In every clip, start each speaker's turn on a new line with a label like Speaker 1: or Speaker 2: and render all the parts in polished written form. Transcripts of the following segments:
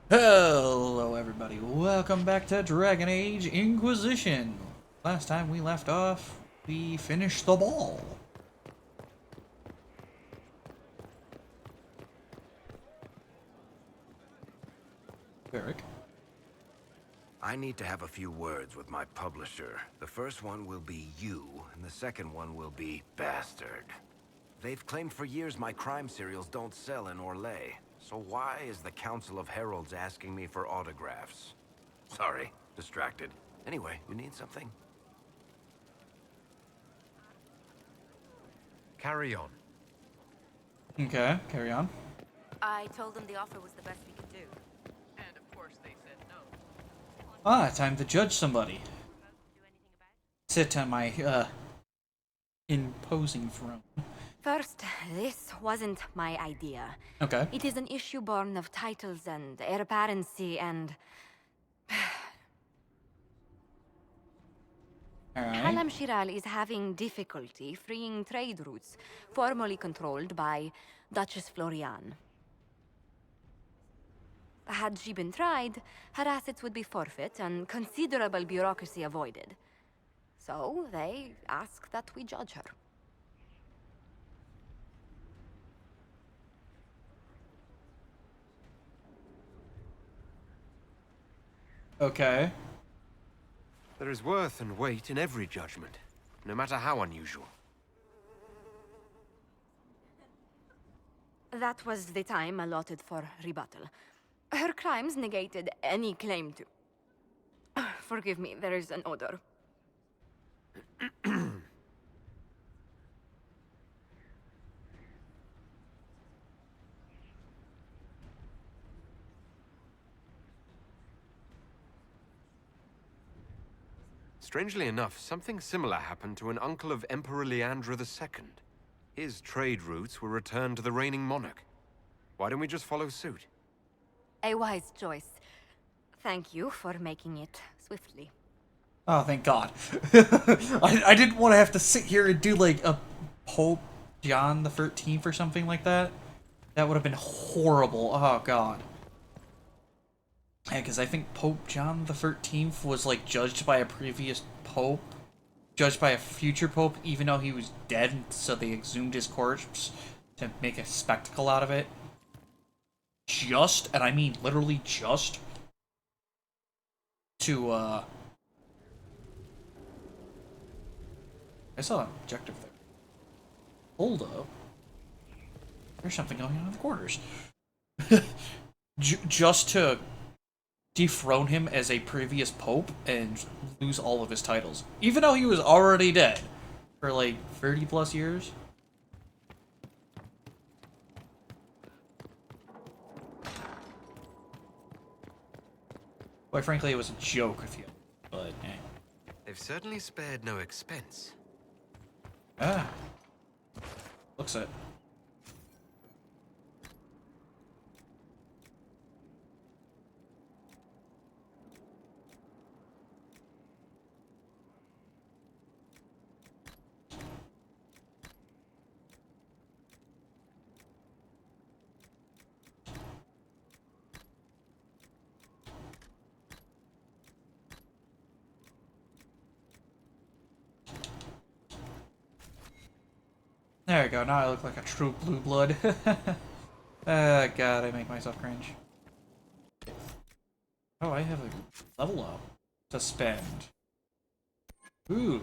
Speaker 1: Hello everybody, welcome back to Dragon Age Inquisition. Last time we left off, we finished the ball. Eric.
Speaker 2: I need to have a few words with my publisher. The first one will be you, and the second one will be Bastard. They've claimed for years my crime serials don't sell in Orlais. So why is the Council of Heralds asking me for autographs? Sorry, distracted. Anyway, you need something?
Speaker 3: Carry on.
Speaker 1: Okay, carry on.
Speaker 4: I told them the offer was the best we could do.
Speaker 3: And of course they said no.
Speaker 1: Time to judge somebody.
Speaker 4: Do anything about it?
Speaker 1: Sit on my, imposing throne.
Speaker 4: First, this wasn't my idea.
Speaker 1: Okay.
Speaker 4: It is an issue born of titles and heir apparency and...
Speaker 1: Alright.
Speaker 4: Halam Shiral is having difficulty freeing trade routes formerly controlled by Duchess Florian. Had she been tried, her assets would be forfeit and considerable bureaucracy avoided. So they ask that we judge her.
Speaker 1: Okay.
Speaker 3: There is worth and weight in every judgment, no matter how unusual.
Speaker 4: That was the time allotted for rebuttal. Her crimes negated any claim to... Forgive me, there is an odor.
Speaker 3: Strangely enough, something similar happened to an uncle of Emperor Leandra II. His trade routes were returned to the reigning monarch. Why don't we just follow suit?
Speaker 4: A wise choice. Thank you for making it swiftly.
Speaker 1: Oh, thank God. I didn't want to have to sit here and do like a Pope John the 13th or something like that. That would have been horrible. Oh, God. Yeah, because I think Pope John the 13th was like judged by a previous pope, judged by a future pope, even though he was dead, so they exhumed his corpse to make a spectacle out of it. Just, and I mean literally just, to, I saw an objective there. Hold up. There's something going on in the corners. Just to dethrone him as a previous pope and lose all of his titles, even though he was already dead for like 30 plus years. Quite frankly, it was a joke if you, but
Speaker 3: They've certainly spared no expense.
Speaker 1: ah, looks it. There we go, now I look like a true blue blood. God, I make myself cringe. Oh, I have a level up to spend. Ooh.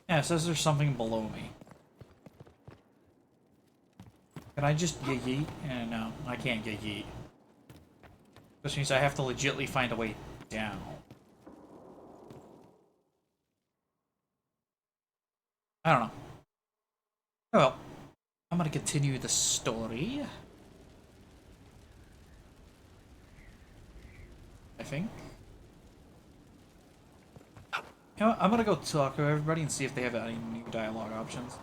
Speaker 1: Yeah, it says there's something below me. Can I just yeet? No, I can't get yeet. Which means I have to legitly find a way down. I don't know. Oh well. I'm gonna continue the story. I think. You know what? I'm gonna go talk to everybody and see if they have any new dialogue options.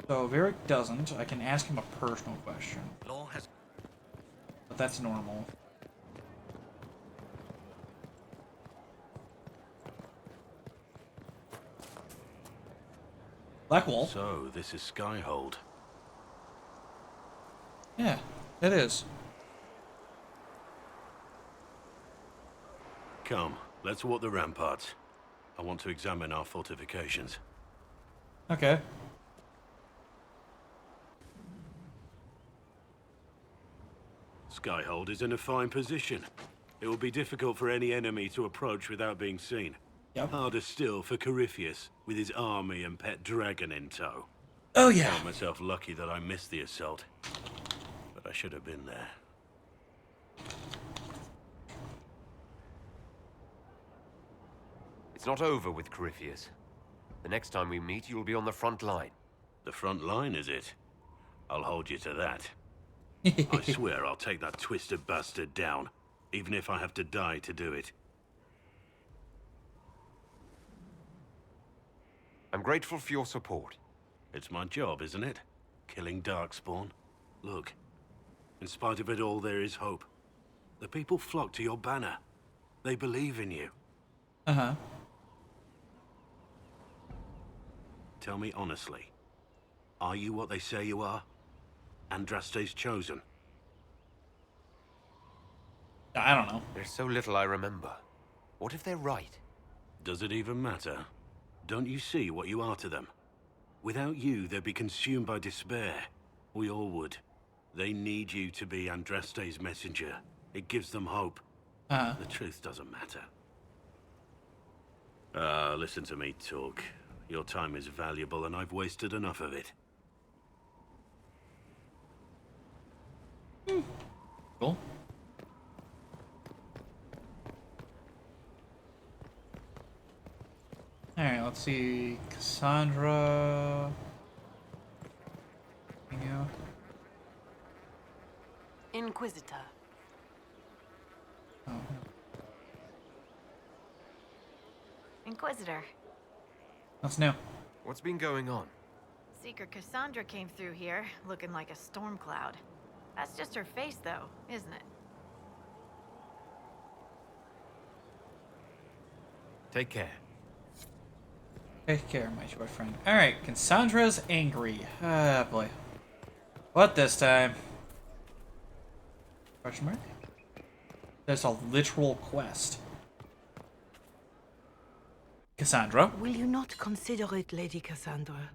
Speaker 1: So if Eric doesn't, I can ask him a personal question. But that's normal. Blackwall?
Speaker 5: So, this is Skyhold.
Speaker 1: Yeah, it is.
Speaker 5: Come, let's walk the ramparts. I want to examine our fortifications.
Speaker 1: Okay.
Speaker 5: Skyhold is in a fine position. It will be difficult for any enemy to approach without being seen.
Speaker 1: Yep.
Speaker 5: Harder still for Corypheus, with his army and pet dragon in tow.
Speaker 1: Oh
Speaker 5: I
Speaker 1: yeah.
Speaker 5: count myself lucky that I missed the assault. But I should have been there.
Speaker 3: It's not over with Corypheus. The next time we meet, you'll be on the front line.
Speaker 5: The front line, is it? I'll hold you to that. I swear I'll take that twisted bastard down, even if I have to die to do it.
Speaker 3: I'm grateful for your support.
Speaker 5: It's my job, isn't it? Killing Darkspawn. Look, in spite of it all, there is hope. The people flock to your banner. They believe in you.
Speaker 1: Uh-huh.
Speaker 5: Tell me honestly, are you what they say you are? Andraste's chosen?
Speaker 1: I don't know.
Speaker 3: There's so little I remember. What if they're right?
Speaker 5: Does it even matter? Don't you see what you are to them? Without you, they'd be consumed by despair. We all would. They need you to be Andraste's messenger. It gives them hope.
Speaker 1: Uh-huh.
Speaker 5: The truth doesn't matter. Listen to me talk. Your time is valuable and I've wasted enough of it.
Speaker 1: Cool. Alright, let's see. Cassandra. Yeah.
Speaker 6: Inquisitor.
Speaker 1: Oh.
Speaker 6: Inquisitor.
Speaker 1: That's new.
Speaker 3: What's been going on?
Speaker 6: Seeker Cassandra came through here, looking like a storm cloud. That's just her face, though, isn't it?
Speaker 3: Take care.
Speaker 1: Take care, my short friend. Alright, Cassandra's angry. Ah, boy. What this time? Question mark? There's a literal quest. Cassandra?
Speaker 7: Will you not consider it, Lady Cassandra?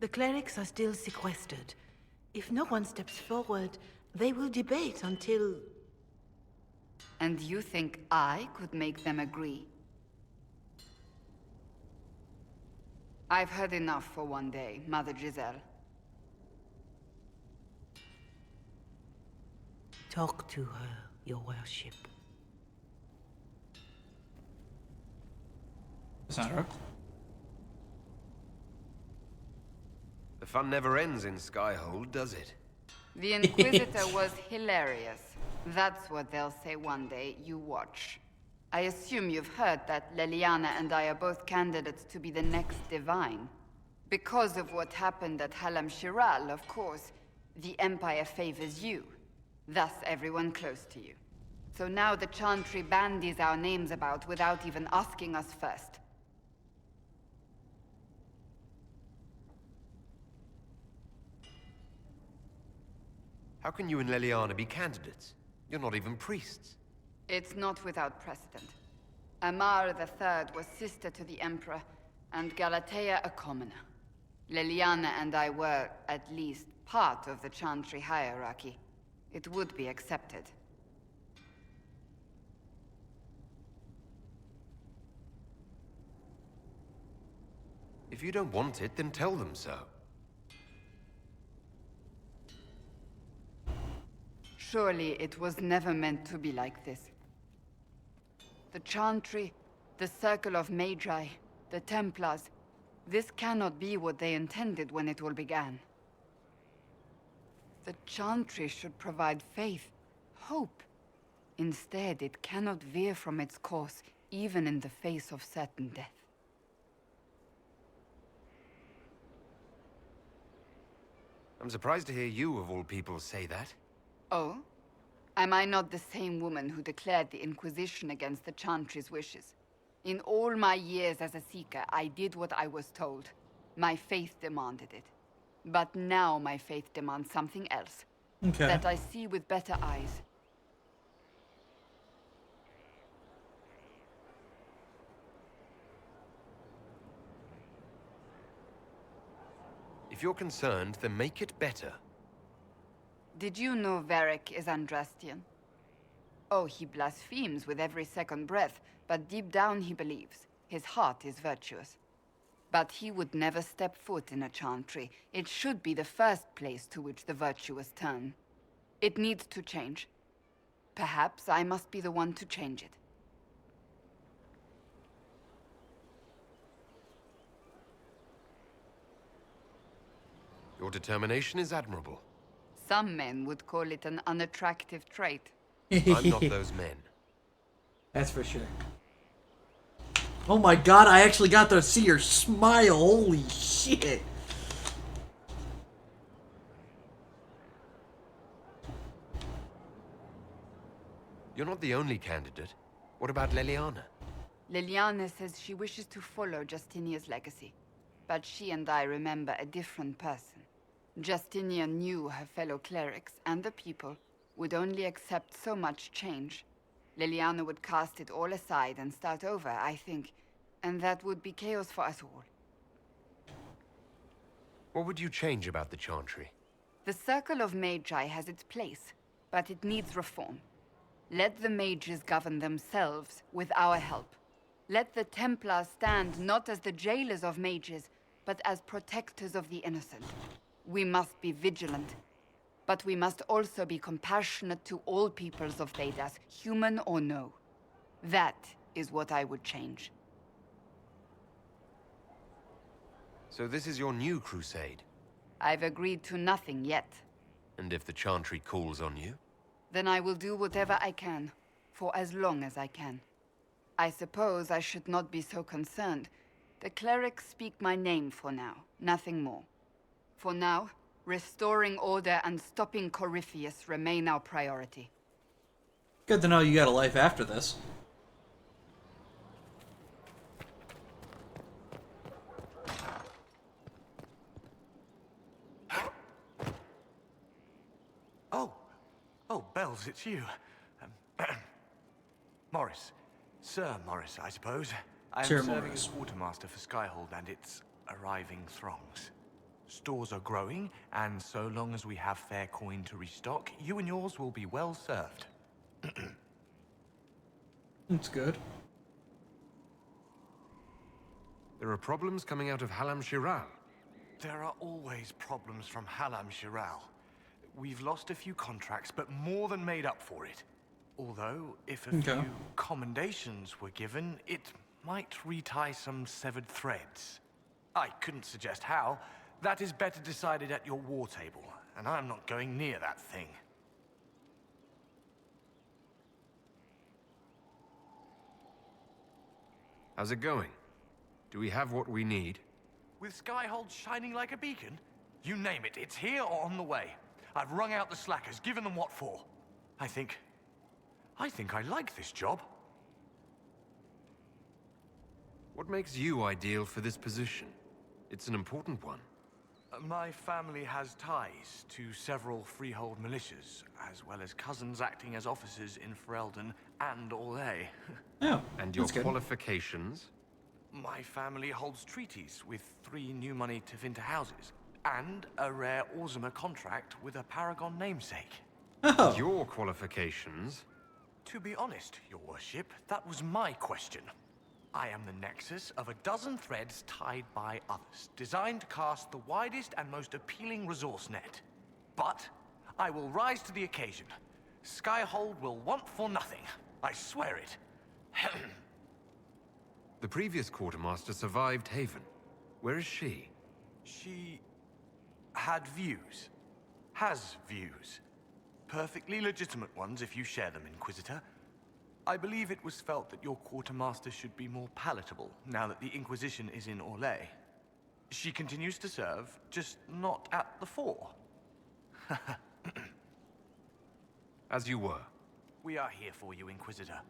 Speaker 7: The clerics are still sequestered. If no one steps forward, they will debate until...
Speaker 8: And you think I could make them agree? I've heard enough for one day, Mother Giselle.
Speaker 7: Talk to her, your worship.
Speaker 1: Cassandra?
Speaker 3: The fun never ends in Skyhold, does it?
Speaker 8: The Inquisitor was hilarious. That's what they'll say one day, you watch. I assume you've heard that Leliana and I are both candidates to be the next Divine. Because of what happened at Halam Shiral, of course, the Empire favors you. Thus everyone close to you. So now the Chantry bandies our names about without even asking us first.
Speaker 3: How can you and Leliana be candidates? You're not even priests.
Speaker 8: It's not without precedent. Amar III was sister to the Emperor, and Galatea a commoner. Leliana and I were, at least, part of the Chantry hierarchy. It would be accepted.
Speaker 3: If you don't want it, then tell them so.
Speaker 8: Surely it was never meant to be like this. The Chantry, the Circle of Magi, the Templars. This cannot be what they intended when it all began. The Chantry should provide faith, hope. Instead, it cannot veer from its course, even in the face of certain death.
Speaker 3: I'm surprised to hear you, of all people, say that.
Speaker 8: Oh? Am I not the same woman who declared the Inquisition against the Chantry's wishes? In all my years as a Seeker, I did what I was told. My faith demanded it. But now my faith demands something else.
Speaker 1: Okay.
Speaker 8: That I see with better eyes.
Speaker 3: If you're concerned, then make it better.
Speaker 8: Did you know Varric is Andrastian? Oh, he blasphemes with every second breath, but deep down he believes. His heart is virtuous. But he would never step foot in a Chantry. It should be the first place to which the virtuous turn. It needs to change. Perhaps I must be the one to change it.
Speaker 3: Your determination is admirable.
Speaker 8: Some men would call it an unattractive trait.
Speaker 3: I'm not those men.
Speaker 1: That's for sure. Oh my god, I actually got to see her smile. Holy shit.
Speaker 3: You're not the only candidate. What about Leliana?
Speaker 8: Liliana says she wishes to follow Justinia's legacy. But she and I remember a different person. Justinia knew her fellow clerics and the people would only accept so much change. Liliana would cast it all aside and start over, I think. And that would be chaos for us all.
Speaker 3: What would you change about the Chantry?
Speaker 8: The Circle of Magi has its place, but it needs reform. Let the mages govern themselves with our help. Let the Templars stand not as the jailers of mages, but as protectors of the innocent. We must be vigilant, but we must also be compassionate to all peoples of Thedas, human or no. That is what I would change.
Speaker 3: So this is your new crusade?
Speaker 8: I've agreed to nothing yet.
Speaker 3: And if the Chantry calls on you?
Speaker 8: Then I will do whatever I can, for as long as I can. I suppose I should not be so concerned. The clerics speak my name for now, nothing more. For now, restoring order and stopping Corypheus remain our priority.
Speaker 1: Good to know you got a life after this.
Speaker 9: Oh, Bells, it's you. Morris. Sir Morris, I suppose. I am
Speaker 1: Sir
Speaker 9: serving
Speaker 1: Morris.
Speaker 9: as quartermaster for Skyhold and its arriving throngs. Stores are growing, and so long as we have fair coin to restock, you and yours will be well served.
Speaker 1: That's good.
Speaker 3: There are problems coming out of Halam Shiral.
Speaker 9: There are always problems from Halam Shiral. We've lost a few contracts, but more than made up for it. Although, if a few commendations were given, it might retie some severed threads. I couldn't suggest how. That is better decided at your war table, and I'm not going near that thing.
Speaker 3: How's it going? Do we have what we need?
Speaker 9: With Skyhold shining like a beacon? You name it, it's here or on the way. I've wrung out the slackers, given them what for. I think I like this job.
Speaker 3: What makes you ideal for this position? It's an important one.
Speaker 9: My family has ties to several freehold militias, as well as cousins acting as officers in Ferelden and Orlais.
Speaker 1: Oh,
Speaker 3: And your
Speaker 1: that's good.
Speaker 3: qualifications?
Speaker 9: My family holds treaties with 3 new money Tevinter houses, and a rare Orzuma contract with a Paragon namesake.
Speaker 1: Oh,
Speaker 3: Your qualifications?
Speaker 9: To be honest, your worship, that was my question. I am the nexus of a dozen threads tied by others, designed to cast the widest and most appealing resource net. But I will rise to the occasion. Skyhold will want for nothing. I swear it.
Speaker 3: The previous quartermaster survived Haven. Where is she?
Speaker 9: She had views. Has views. Perfectly legitimate ones if you share them, Inquisitor. I believe it was felt that your quartermaster should be more palatable now that the Inquisition is in Orlais. She continues to serve, just not at the fore.
Speaker 3: As you were.
Speaker 9: We are here for you, Inquisitor.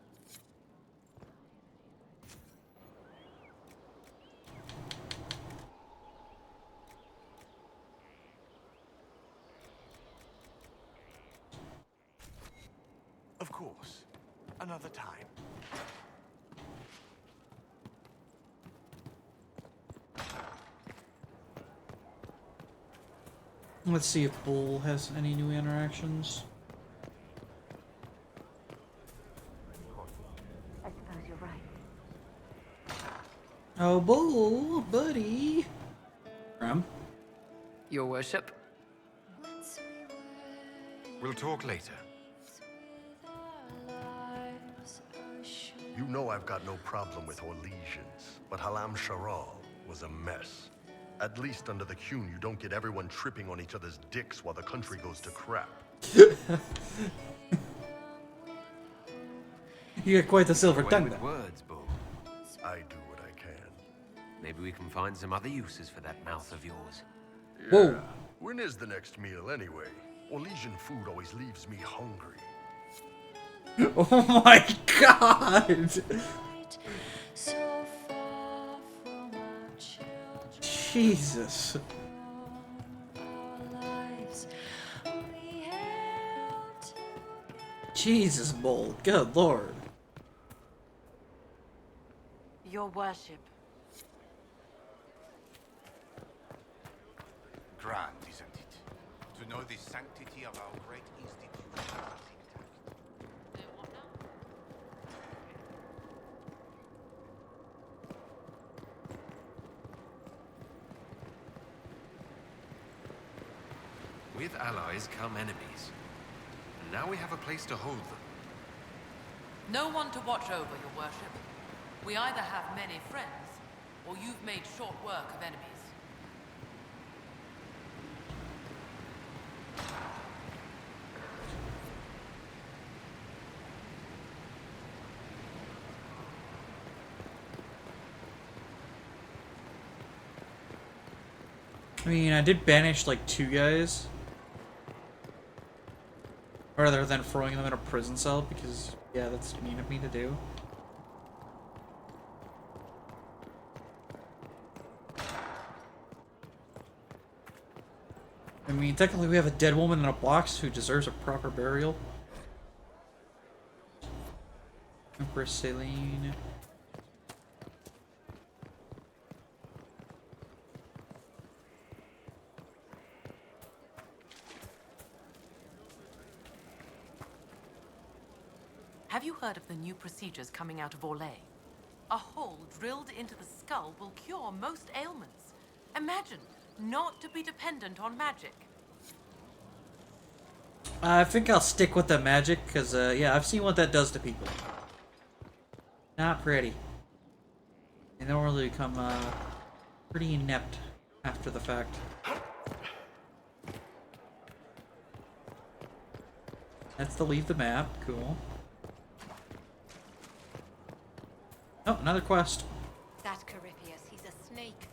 Speaker 9: Of course. Another time.
Speaker 1: Let's see if Bull has any new interactions.
Speaker 4: I suppose you're right.
Speaker 1: Oh, Bull, buddy. Ram?
Speaker 10: Your worship?
Speaker 3: We'll talk later.
Speaker 11: You know I've got no problem with Orlesians, but Halam Sharal was a mess. At least under the Qun, you don't get everyone tripping on each other's dicks while the country goes to crap.
Speaker 1: You got quite the silver
Speaker 3: Away
Speaker 1: tongue
Speaker 3: with
Speaker 1: there.
Speaker 3: words, Bull.
Speaker 11: I do what I can.
Speaker 3: Maybe we can find some other uses for that mouth of yours.
Speaker 1: Whoa.
Speaker 11: When is the next meal anyway? Orlesian food always leaves me hungry.
Speaker 1: Oh my god! Jesus. Jesus, Bull. Good lord.
Speaker 7: Your worship.
Speaker 12: Grand, isn't it? To know the sanctity of our great institution.
Speaker 3: With allies come enemies. And now we have a place to hold them.
Speaker 13: No one to watch over, your worship. We either have many friends, or you've made short work of enemies.
Speaker 1: I mean, I did banish like 2 guys. Rather than throwing them in a prison cell, because, yeah, that's mean of me to do. I mean, technically we have a dead woman in a box who deserves a proper burial. Empress Celine.
Speaker 13: Have you heard of the new procedures coming out of Orlais? A hole drilled into the skull will cure most ailments. Imagine not to be dependent on magic.
Speaker 1: I think I'll stick with the magic, because, yeah, I've seen what that does to people. Not pretty. They don't really become, pretty inept after the fact. That's to leave the map. Cool. Oh, another quest.
Speaker 6: That Corypheus, he's a snake.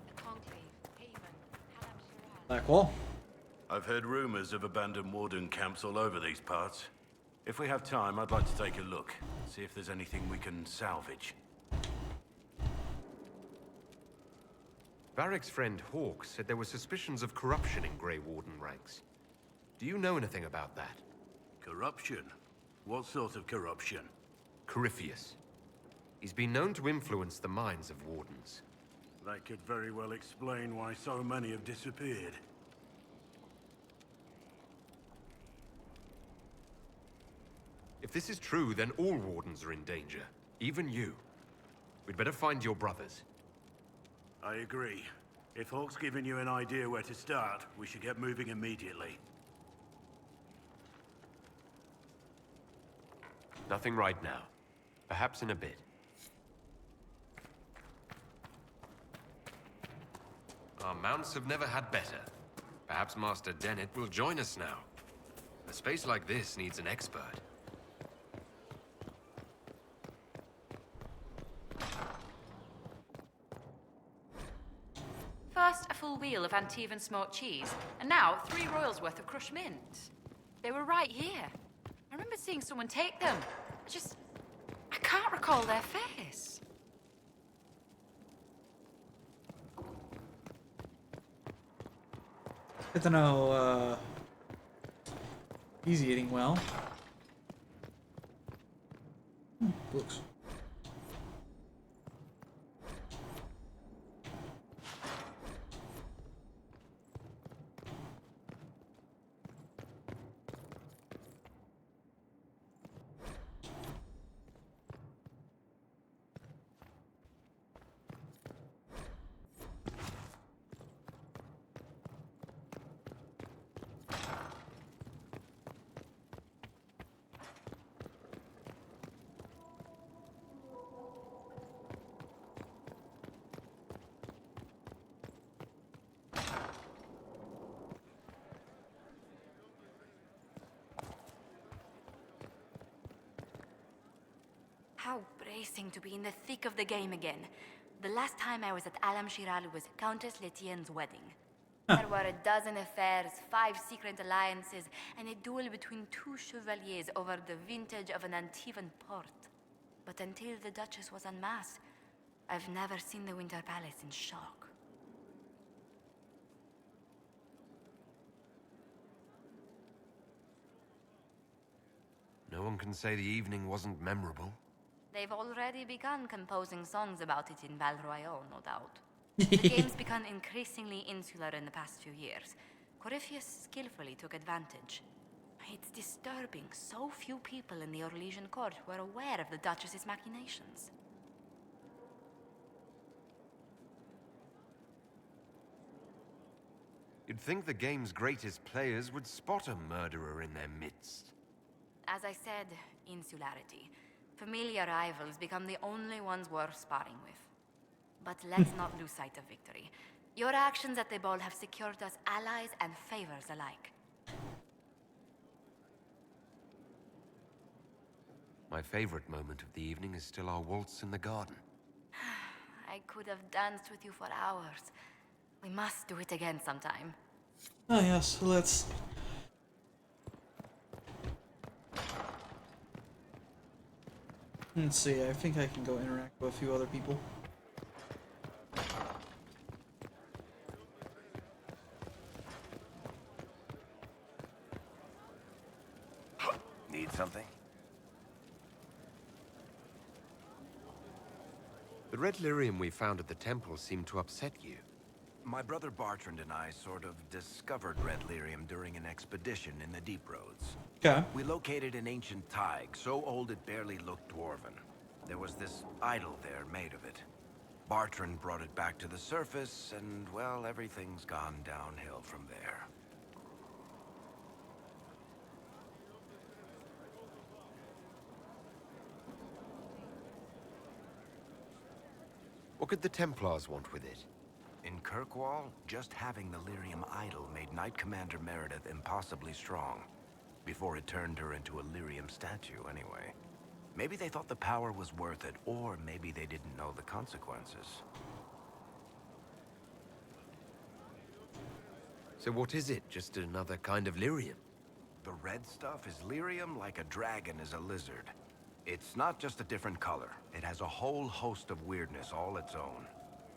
Speaker 6: The Conclave, Haven, Halam Shiraz.
Speaker 1: Black wall.
Speaker 5: I've heard rumors of abandoned warden camps all over these parts. If we have time, I'd like to take a look. See if there's anything we can salvage.
Speaker 3: Varric's friend Hawk said there were suspicions of corruption in Grey Warden ranks. Do you know anything about that?
Speaker 5: Corruption? What sort of corruption?
Speaker 3: Corypheus. He's been known to influence the minds of wardens.
Speaker 5: That could very well explain why so many have disappeared.
Speaker 3: If this is true, then all wardens are in danger. Even you. We'd better find your brothers.
Speaker 5: I agree. If Hawk's given you an idea where to start, we should get moving immediately.
Speaker 3: Nothing right now. Perhaps in a bit. Our mounts have never had better. Perhaps Master Dennett will join us now. A space like this needs an expert.
Speaker 14: First, a full wheel of Antivan smoked cheese, and now 3 royals worth of crushed mint. They were right here. I remember seeing someone take them. I can't recall their face.
Speaker 1: I don't know, he's eating well. Books.
Speaker 4: How bracing to be in the thick of the game again. The last time I was at Alam Shiral was Countess Letienne's wedding. There were a dozen affairs, 5 secret alliances, and a duel between 2 chevaliers over the vintage of an Antivan port. But until the Duchess was unmasked, I've never seen the Winter Palace in shock.
Speaker 3: No one can say the evening wasn't memorable.
Speaker 4: They've already begun composing songs about it in Val Royale, no doubt. The game's become increasingly insular in the past few years. Corypheus skillfully took advantage. It's disturbing so few people in the Orlesian court were aware of the Duchess's machinations.
Speaker 3: You'd think the game's greatest players would spot a murderer in their midst.
Speaker 4: As I said, insularity. Familiar rivals become the only ones worth sparring with. But let's not lose sight of victory. Your actions at the ball have secured us allies and favors alike.
Speaker 3: My favorite moment of the evening is still our waltz in the garden.
Speaker 4: I could have danced with you for hours. We must do it again sometime.
Speaker 1: Oh yes, let's... Let's see, I think I can go interact with a few other people.
Speaker 2: Need something?
Speaker 3: The red lyrium we found at the temple seemed to upset you.
Speaker 2: My brother Bartrand and I sort of discovered red lyrium during an expedition in the Deep Roads.
Speaker 1: Okay.
Speaker 2: We located an ancient Tig, so old it barely looked dwarven. There was this idol there made of it. Bartrand brought it back to the surface, and, well, everything's gone downhill from there.
Speaker 3: What could the Templars want with it?
Speaker 2: In Kirkwall, just having the lyrium idol made Knight Commander Meredith impossibly strong. Before it turned her into a lyrium statue, anyway. Maybe they thought the power was worth it, or maybe they didn't know the consequences.
Speaker 3: So what is it? Just another kind of lyrium?
Speaker 2: The red stuff is lyrium like a dragon is a lizard. It's not just a different color. It has a whole host of weirdness all its own.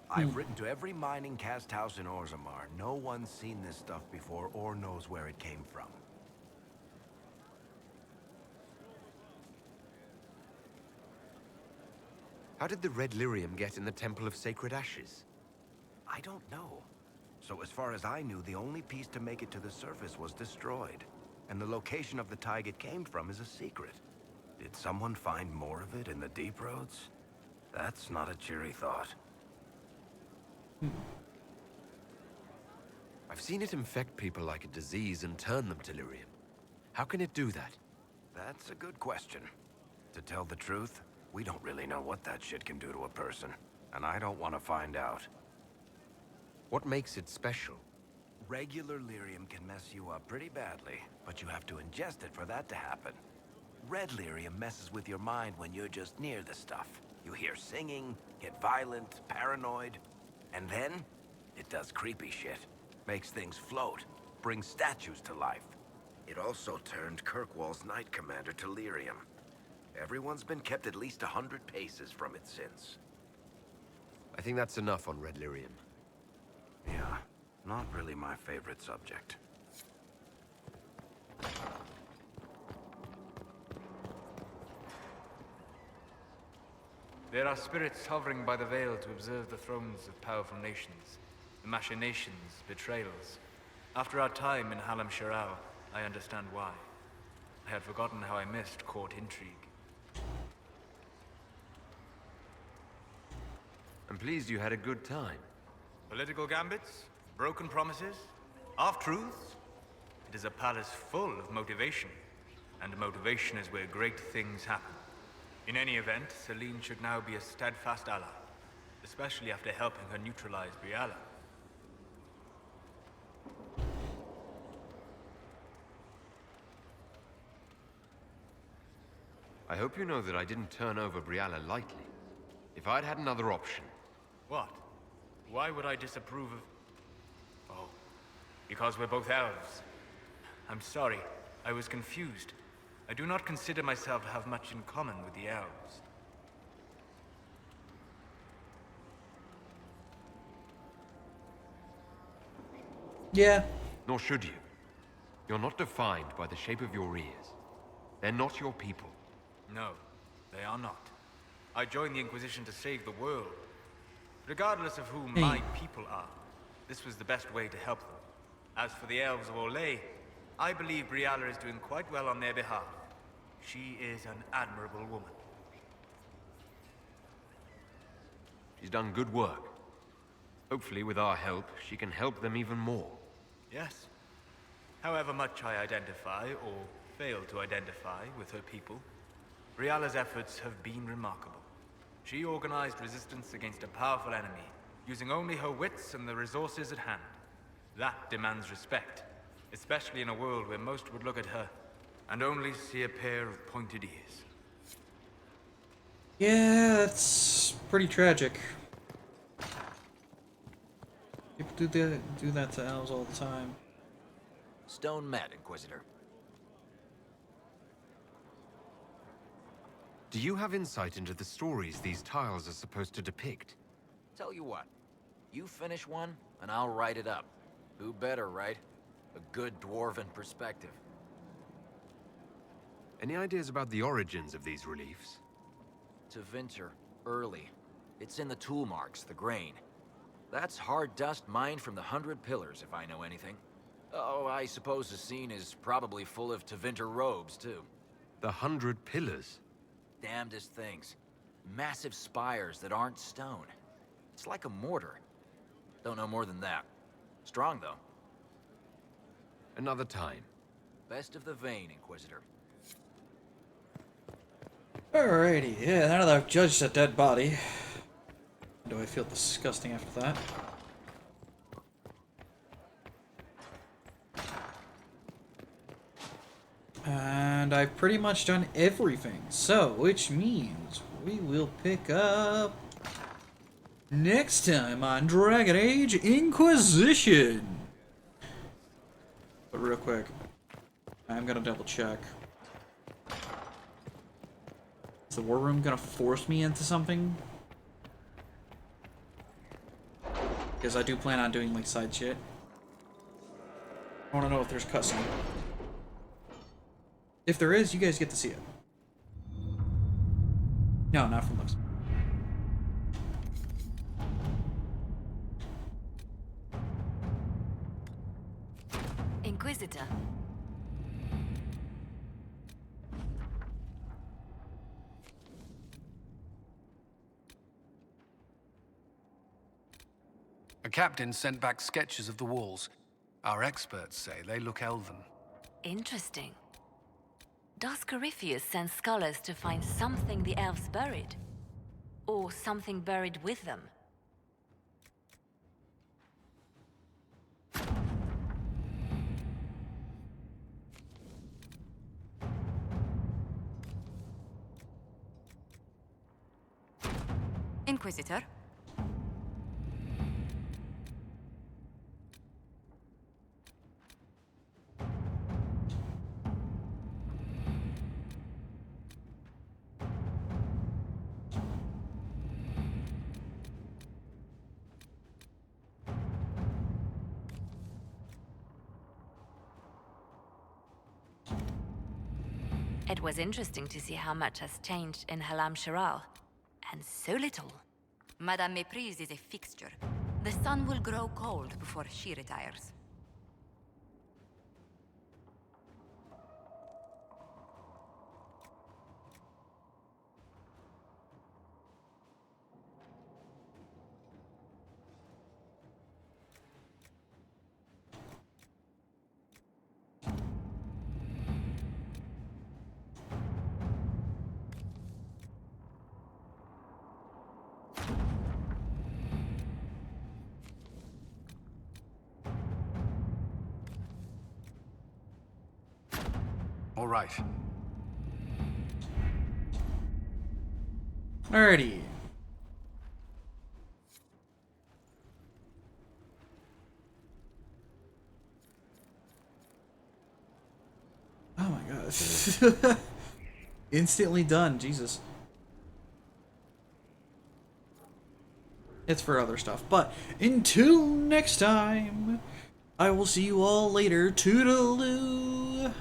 Speaker 2: I've written to every mining cast house in Orzammar. No one's seen this stuff before or knows where it came from.
Speaker 3: How did the red lyrium get in the Temple of Sacred Ashes?
Speaker 2: I don't know. So as far as I knew, the only piece to make it to the surface was destroyed. And the location of the Tig it came from is a secret. Did someone find more of it in the Deep Roads? That's not a cheery thought.
Speaker 3: I've seen it infect people like a disease and turn them to lyrium. How can it do that?
Speaker 2: That's a good question. To tell the truth, we don't really know what that shit can do to a person. And I don't want to find out.
Speaker 3: What makes it special?
Speaker 2: Regular lyrium can mess you up pretty badly, but you have to ingest it for that to happen. Red lyrium messes with your mind when you're just near the stuff. You hear singing, get violent, paranoid, and then it does creepy shit. Makes things float, brings statues to life. It also turned Kirkwall's Knight Commander to lyrium. Everyone's been kept at least 100 paces from it since.
Speaker 3: I think that's enough on red lyrium.
Speaker 2: Yeah, not really my favorite subject.
Speaker 15: There are spirits hovering by the veil to observe the thrones of powerful nations, the machinations, betrayals. After our time in Halam Shiral, I understand why. I had forgotten how I missed court intrigue.
Speaker 3: I'm pleased you had a good time.
Speaker 15: Political gambits, broken promises, half-truths. It is a palace full of motivation, and motivation is where great things happen. In any event, Celine should now be a steadfast ally, especially after helping her neutralize Briala.
Speaker 3: I hope you know that I didn't turn over Briala lightly. If I'd had another option...
Speaker 15: What? Why would I disapprove of... Oh, because we're both elves. I'm sorry, I was confused. I do not consider myself to have much in common with the elves.
Speaker 1: Yeah.
Speaker 3: Nor should you. You're not defined by the shape of your ears. They're not your people.
Speaker 15: No, they are not. I joined the Inquisition to save the world. Regardless of who my people are, this was the best way to help them. As for the elves of Orlais, I believe Briala is doing quite well on their behalf. She is an admirable woman.
Speaker 3: She's done good work. Hopefully, with our help, she can help them even more.
Speaker 15: Yes. However much I identify, or fail to identify, with her people, Briala's efforts have been remarkable. She organized resistance against a powerful enemy, using only her wits and the resources at hand. That demands respect, especially in a world where most would look at her and only see a pair of pointed ears.
Speaker 1: Yeah, that's pretty tragic. People do that to elves all the time.
Speaker 16: Stone met, Inquisitor.
Speaker 3: Do you have insight into the stories these tiles are supposed to depict?
Speaker 16: Tell you what, you finish one, and I'll write it up. Who better, right? A good dwarven perspective.
Speaker 3: Any ideas about the origins of these reliefs?
Speaker 16: To Vinter, early. It's in the tool marks, the grain. That's hard dust mined from the 100 Pillars, if I know anything. Oh, I suppose the scene is probably full of Tevinter robes, too.
Speaker 3: The 100 Pillars?
Speaker 16: Damnedest things. Massive spires that aren't stone. It's like a mortar. Don't know more than that. Strong, though.
Speaker 3: Another time.
Speaker 16: Best of the vein, Inquisitor.
Speaker 1: Alrighty, yeah, now that I've judged a dead body, do I feel disgusting after that? And I've pretty much done everything, so, which means we will pick up next time on Dragon Age Inquisition. But real quick, I'm gonna double check. Is the war room gonna force me into something? Because I do plan on doing like side shit. I wanna know if there's cutscene. If there is, you guys get to see it. No, not from looks.
Speaker 4: Inquisitor.
Speaker 17: A captain sent back sketches of the walls. Our experts say they look elven.
Speaker 4: Interesting. Does Corypheus send scholars to find something the elves buried? Or something buried with them? Inquisitor? It was interesting to see how much has changed in Halam Shiral. And so little. Madame Méprise is a fixture. The sun will grow cold before she retires.
Speaker 17: All right.
Speaker 1: Alrighty. Oh my gosh. Instantly done, Jesus. It's for other stuff. But until next time, I will see you all later. Toodaloo!